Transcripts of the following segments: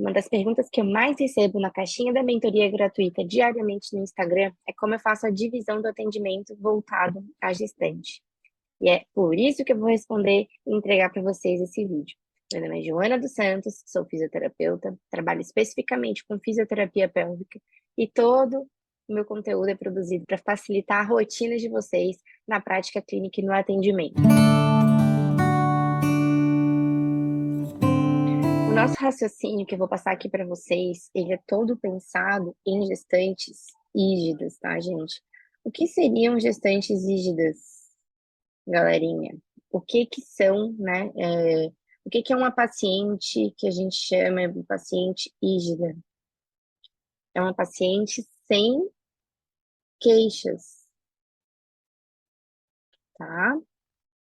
Uma das perguntas que eu mais recebo na caixinha da mentoria gratuita diariamente no Instagram é como eu faço a divisão do atendimento voltado à gestante. E é por isso que eu vou responder e entregar para vocês esse vídeo. Meu nome é Joana dos Santos, sou fisioterapeuta, trabalho especificamente com fisioterapia pélvica e todo o meu conteúdo é produzido para facilitar a rotina de vocês na prática clínica e no atendimento. O nosso raciocínio que eu vou passar aqui para vocês, ele é todo pensado em gestantes rígidas, tá, gente? O que seriam gestantes rígidas, galerinha? O que que são, né? O que que é uma paciente que a gente chama de paciente rígida? É uma paciente sem queixas, tá?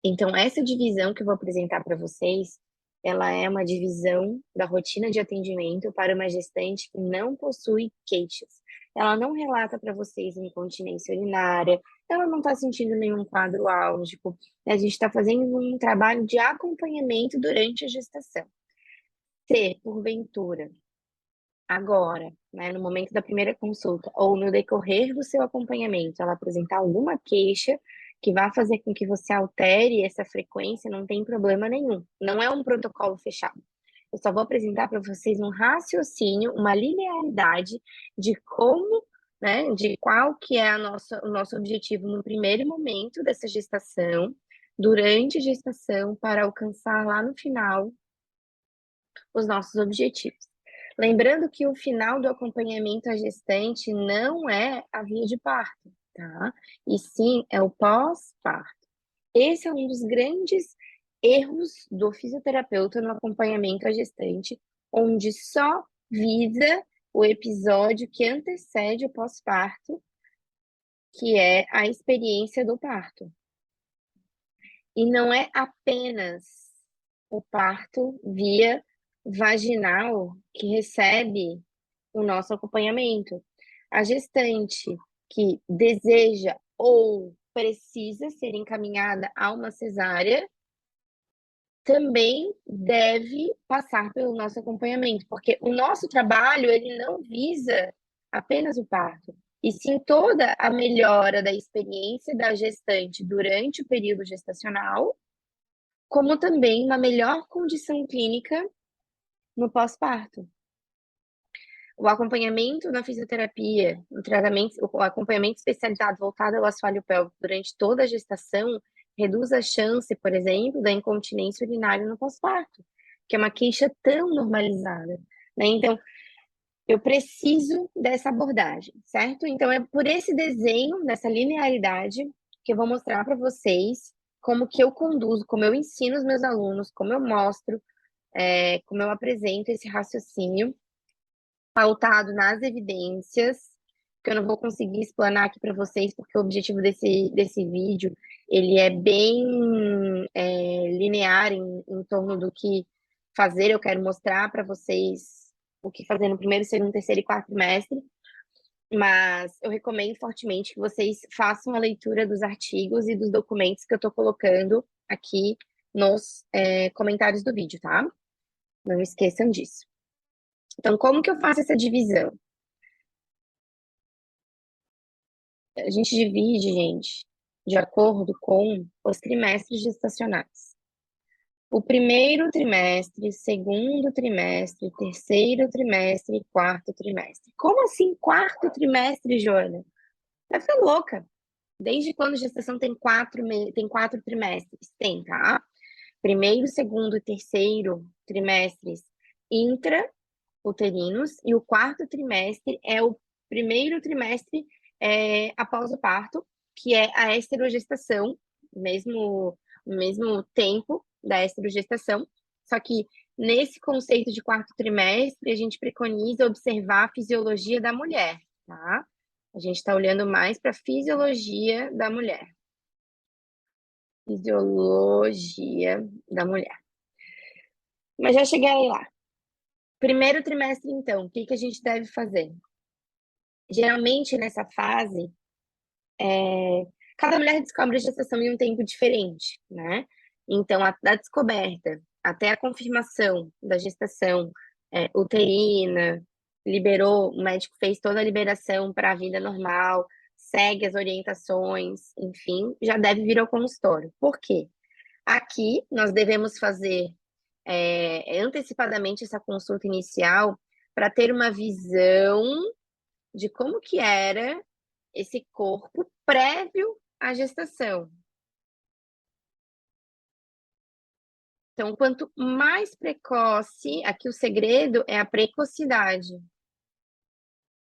Então, essa divisão que eu vou apresentar para vocês, ela é uma divisão da rotina de atendimento para uma gestante que não possui queixas. Ela não relata para vocês incontinência urinária, ela não está sentindo nenhum quadro álgico. A gente está fazendo um trabalho de acompanhamento durante a gestação. Se, porventura, agora, né, no momento da primeira consulta ou no decorrer do seu acompanhamento, ela apresentar alguma queixa que vá fazer com que você altere essa frequência, não tem problema nenhum. Não é um protocolo fechado. Eu só vou apresentar para vocês um raciocínio, uma linearidade de como, né, de qual que é o nosso objetivo no primeiro momento dessa gestação, durante a gestação, para alcançar lá no final os nossos objetivos. Lembrando que o final do acompanhamento à gestante não é a via de parto, tá? E sim é o pós-parto. Esse é um dos grandes erros do fisioterapeuta no acompanhamento à gestante, onde só visa o episódio que antecede o pós-parto, que é a experiência do parto. E não é apenas o parto via vaginal que recebe o nosso acompanhamento. A gestante que deseja ou precisa ser encaminhada a uma cesárea também deve passar pelo nosso acompanhamento, porque o nosso trabalho ele não visa apenas o parto, e sim toda a melhora da experiência da gestante durante o período gestacional, como também uma melhor condição clínica no pós-parto. O acompanhamento na fisioterapia, o acompanhamento especializado voltado ao assoalho pélvico durante toda a gestação reduz a chance, por exemplo, da incontinência urinária no pós-parto, que é uma queixa tão normalizada, né? Então, eu preciso dessa abordagem, certo? Então, é por esse desenho, dessa linearidade, que eu vou mostrar para vocês como que eu conduzo, como eu ensino os meus alunos, como eu mostro, como eu apresento esse raciocínio pautado nas evidências, que eu não vou conseguir explanar aqui para vocês, porque o objetivo desse vídeo, ele é bem linear em torno do que fazer. Eu quero mostrar para vocês o que fazer no primeiro, segundo, terceiro e quarto trimestre, mas eu recomendo fortemente que vocês façam a leitura dos artigos e dos documentos que eu estou colocando aqui nos comentários do vídeo, tá? Não esqueçam disso. Então, como que eu faço essa divisão? A gente divide, gente, de acordo com os trimestres gestacionais. O primeiro trimestre, segundo trimestre, terceiro trimestre e quarto trimestre. Como assim quarto trimestre, Joana? Vai ficar louca. Desde quando a gestação tem quatro trimestres? Tem, tá? Primeiro, segundo e terceiro trimestres intrauterinos e o quarto trimestre é o primeiro trimestre após o parto, que é a esterogestação, mesmo tempo da esterogestação, só que nesse conceito de quarto trimestre, a gente preconiza observar a fisiologia da mulher, tá? A gente está olhando mais para a fisiologia da mulher. Fisiologia da mulher. Mas já cheguei lá. Primeiro trimestre, então, o que que a gente deve fazer? Geralmente, nessa fase, cada mulher descobre a gestação em um tempo diferente, né? Então, da descoberta até a confirmação da gestação, uterina, liberou, o médico fez toda a liberação para a vida normal, segue as orientações, enfim, já deve vir ao consultório. Por quê? Aqui nós devemos fazer antecipadamente essa consulta inicial para ter uma visão de como que era esse corpo prévio à gestação. Então, quanto mais precoce, aqui o segredo é a precocidade.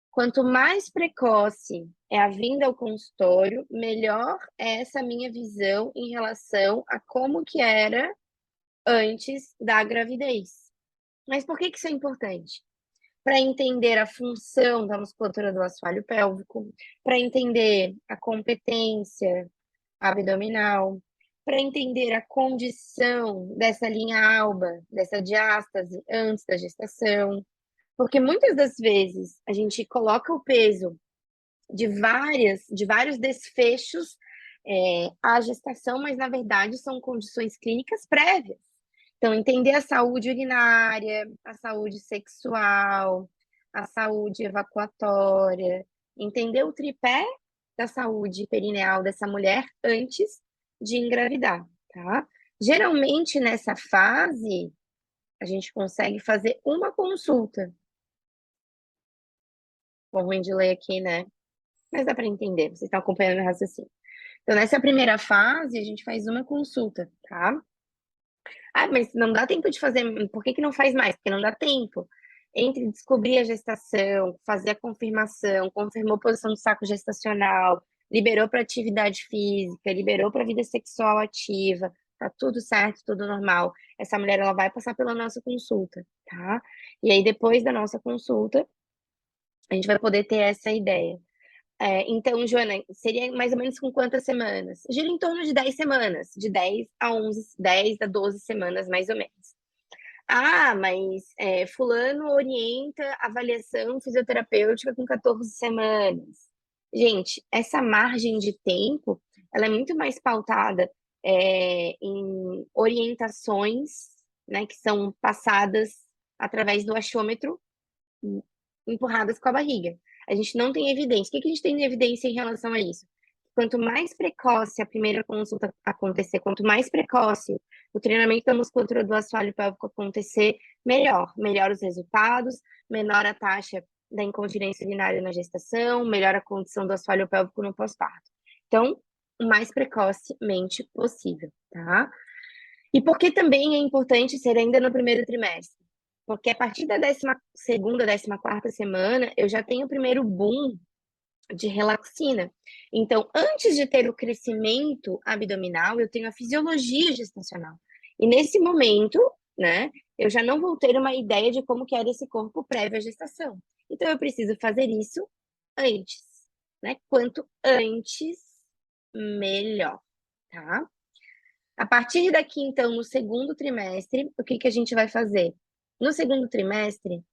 Quanto mais precoce é a vinda ao consultório, melhor é essa minha visão em relação a como que era antes da gravidez. Mas por que isso é importante? Para entender a função da musculatura do assoalho pélvico, para entender a competência abdominal, para entender a condição dessa linha alba, dessa diástase antes da gestação, porque muitas das vezes a gente coloca o peso de vários desfechos à gestação, mas na verdade são condições clínicas prévias. Então, entender a saúde urinária, a saúde sexual, a saúde evacuatória, entender o tripé da saúde perineal dessa mulher antes de engravidar, tá? Geralmente, nessa fase, a gente consegue fazer uma consulta. Bom, ruim de ler aqui, né? Mas dá para entender, vocês estão acompanhando meu raciocínio. Então, nessa primeira fase, a gente faz uma consulta, tá? Ah, mas não dá tempo de fazer. Por que não faz mais? Porque não dá tempo. Entre descobrir a gestação, fazer a confirmação, confirmou a posição do saco gestacional, liberou para atividade física, liberou para vida sexual ativa, tá tudo certo, tudo normal. Essa mulher ela vai passar pela nossa consulta, tá? E aí depois da nossa consulta, a gente vai poder ter essa ideia. Então, Joana, seria mais ou menos com quantas semanas? Gira em torno de 10 semanas, de 10 a 11, 10 a 12 semanas, mais ou menos. Ah, mas fulano orienta avaliação fisioterapêutica com 14 semanas. Gente, essa margem de tempo, ela é muito mais pautada em orientações, né, que são passadas através do achômetro, empurradas com a barriga. A gente não tem evidência. O que a gente tem de evidência em relação a isso? Quanto mais precoce a primeira consulta acontecer, quanto mais precoce o treinamento da musculatura do assoalho pélvico acontecer, melhor. Melhor os resultados, menor a taxa da incontinência urinária na gestação, melhor a condição do assoalho pélvico no pós-parto. Então, o mais precocemente possível, tá? E por que também é importante ser ainda no primeiro trimestre? Porque a partir da 12ª, 14ª semana, eu já tenho o primeiro boom de relaxina. Então, antes de ter o crescimento abdominal, eu tenho a fisiologia gestacional. E nesse momento, né, eu já não vou ter uma ideia de como que era esse corpo prévio à gestação. Então, eu preciso fazer isso antes, né? Quanto antes, melhor, tá? A partir daqui, então, no segundo trimestre, o que que a gente vai fazer? No segundo trimestre,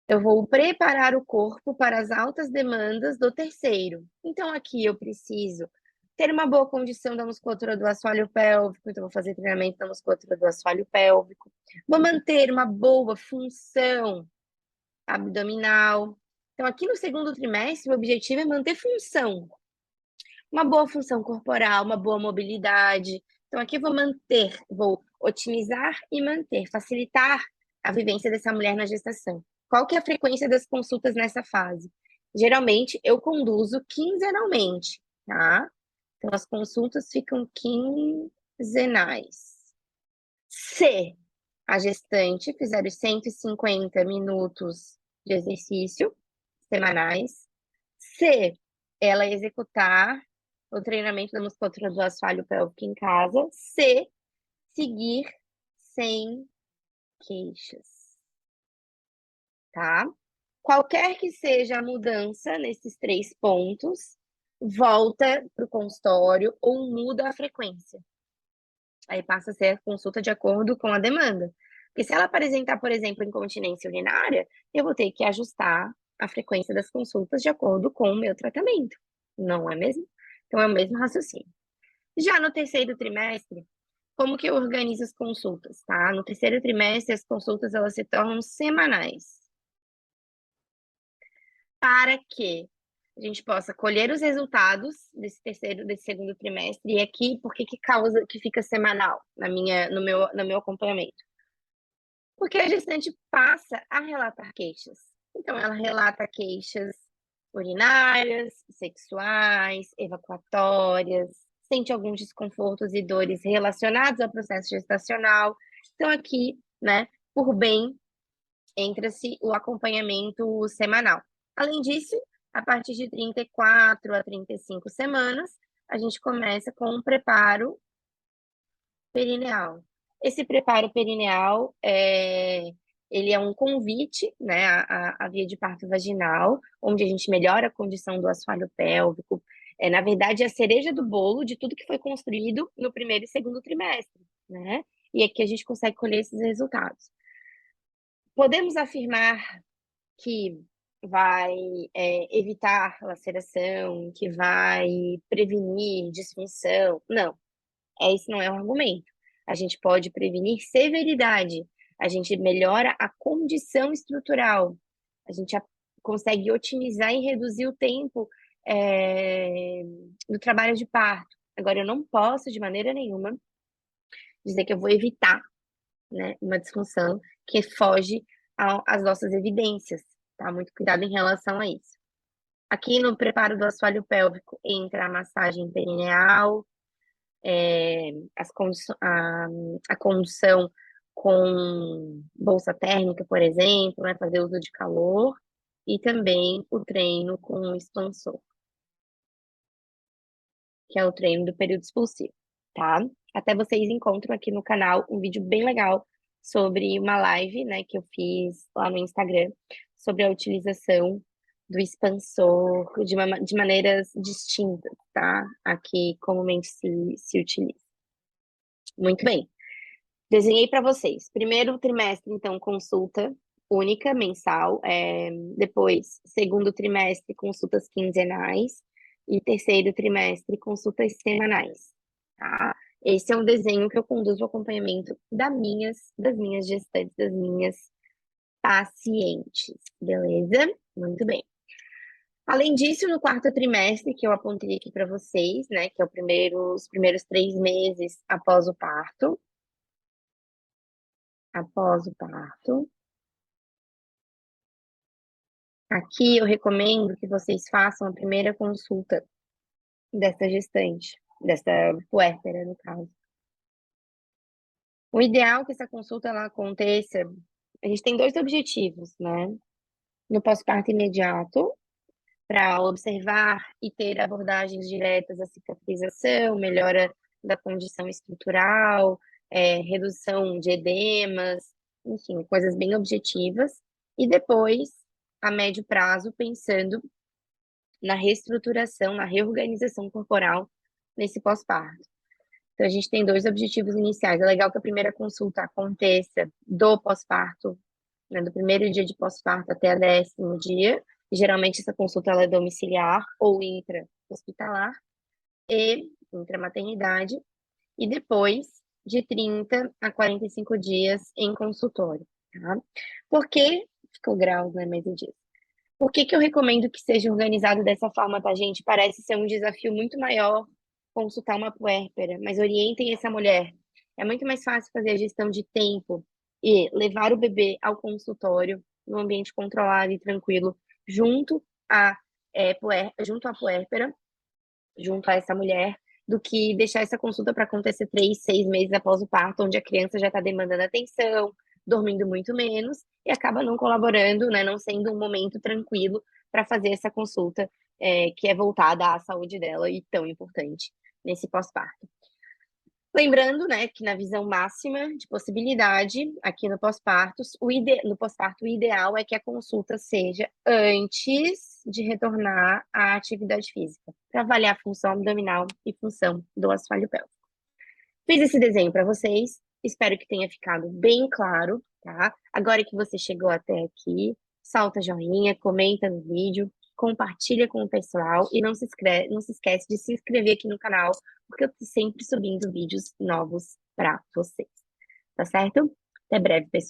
eu vou preparar o corpo para as altas demandas do terceiro. Então, aqui eu preciso ter uma boa condição da musculatura do assoalho pélvico, então vou fazer treinamento da musculatura do assoalho pélvico. Vou manter uma boa função abdominal. Então, aqui no segundo trimestre, o objetivo é manter função. Uma boa função corporal, uma boa mobilidade. Então, aqui eu vou manter, vou otimizar e manter, facilitar a vivência dessa mulher na gestação. Qual que é a frequência das consultas nessa fase? Geralmente, eu conduzo quinzenalmente, tá? Então, as consultas ficam quinzenais. Se a gestante fizer os 150 minutos de exercício semanais, se ela executar o treinamento da musculatura do assoalho pélvico em casa, se seguir sem queixas, tá? Qualquer que seja a mudança nesses 3 pontos, volta para o consultório ou muda a frequência. Aí passa a ser a consulta de acordo com a demanda. Porque se ela apresentar, por exemplo, incontinência urinária, eu vou ter que ajustar a frequência das consultas de acordo com o meu tratamento. Não é mesmo? Então é o mesmo raciocínio. Já no terceiro trimestre, Como que eu organizo as consultas, tá? No terceiro trimestre, as consultas elas se tornam semanais, para que a gente possa colher os resultados desse segundo trimestre. E aqui, por que que causa que fica semanal no meu acompanhamento? Porque a gestante passa a relatar queixas. Então, ela relata queixas urinárias, sexuais, evacuatórias, sente alguns desconfortos e dores relacionados ao processo gestacional. Então, aqui, né, por bem, entra-se o acompanhamento semanal. Além disso, a partir de 34 a 35 semanas, a gente começa com um preparo perineal. Esse preparo perineal ele é um convite, né, à via de parto vaginal, onde a gente melhora a condição do assoalho pélvico. Na verdade, é a cereja do bolo de tudo que foi construído no primeiro e segundo trimestre, né? E aqui a gente consegue colher esses resultados. Podemos afirmar que vai evitar laceração, que vai prevenir disfunção? Não, esse não é um argumento. A gente pode prevenir severidade, a gente melhora a condição estrutural, a gente consegue otimizar e reduzir o tempo do trabalho de parto. Agora, eu não posso, de maneira nenhuma, dizer que eu vou evitar, né, uma disfunção que foge às nossas evidências, tá? Muito cuidado em relação a isso. Aqui no preparo do assoalho pélvico entra a massagem perineal, a condução com bolsa térmica, por exemplo, né, fazer uso de calor, e também o treino com o expansor, que é o treino do período expulsivo, tá? Até vocês encontram aqui no canal um vídeo bem legal sobre uma live, né, que eu fiz lá no Instagram, sobre a utilização do expansor de maneiras distintas, tá? Aqui comumente se utiliza. Muito bem. Desenhei para vocês. Primeiro trimestre, então, consulta única, mensal. Depois, segundo trimestre, consultas quinzenais. E terceiro trimestre, consultas semanais. Tá? Esse é um desenho que eu conduzo o acompanhamento das minhas gestantes, das minhas pacientes. Beleza? Muito bem. Além disso, no quarto trimestre, que eu apontei aqui para vocês, né, que é os primeiros 3 meses após o parto, aqui eu recomendo que vocês façam a primeira consulta dessa gestante, dessa puérpera, no caso. O ideal é que essa consulta ela aconteça, a gente tem 2 objetivos, né? No pós-parto imediato, para observar e ter abordagens diretas à cicatrização, melhora da condição estrutural, redução de edemas, enfim, coisas bem objetivas. E depois, a médio prazo, pensando na reestruturação, na reorganização corporal nesse pós-parto. Então, a gente tem 2 objetivos iniciais. É legal que a primeira consulta aconteça do pós-parto, né, do primeiro dia de pós-parto até o 10º dia. E, geralmente, essa consulta ela é domiciliar ou intra-hospitalar e intra-maternidade. E depois, de 30 a 45 dias em consultório, tá? Por que ficou graus, né, mas eu disse. Por que que eu recomendo que seja organizado dessa forma, tá, gente? Parece ser um desafio muito maior consultar uma puérpera, mas orientem essa mulher. É muito mais fácil fazer a gestão de tempo e levar o bebê ao consultório num ambiente controlado e tranquilo, junto junto à puérpera, junto a essa mulher, do que deixar essa consulta para acontecer 3, 6 meses após o parto, onde a criança já está demandando atenção, dormindo muito menos e acaba não colaborando, né, não sendo um momento tranquilo para fazer essa consulta que é voltada à saúde dela e tão importante nesse pós-parto. Lembrando, né, que na visão máxima de possibilidade, aqui no pós-parto, o ideal é que a consulta seja antes de retornar à atividade física, para avaliar a função abdominal e função do assoalho pélvico. Fiz esse desenho para vocês, espero que tenha ficado bem claro, tá? Agora que você chegou até aqui, salta joinha, comenta no vídeo, compartilha com o pessoal e não se esquece de se inscrever aqui no canal, porque eu tô sempre subindo vídeos novos para vocês, tá certo? Até breve, pessoal.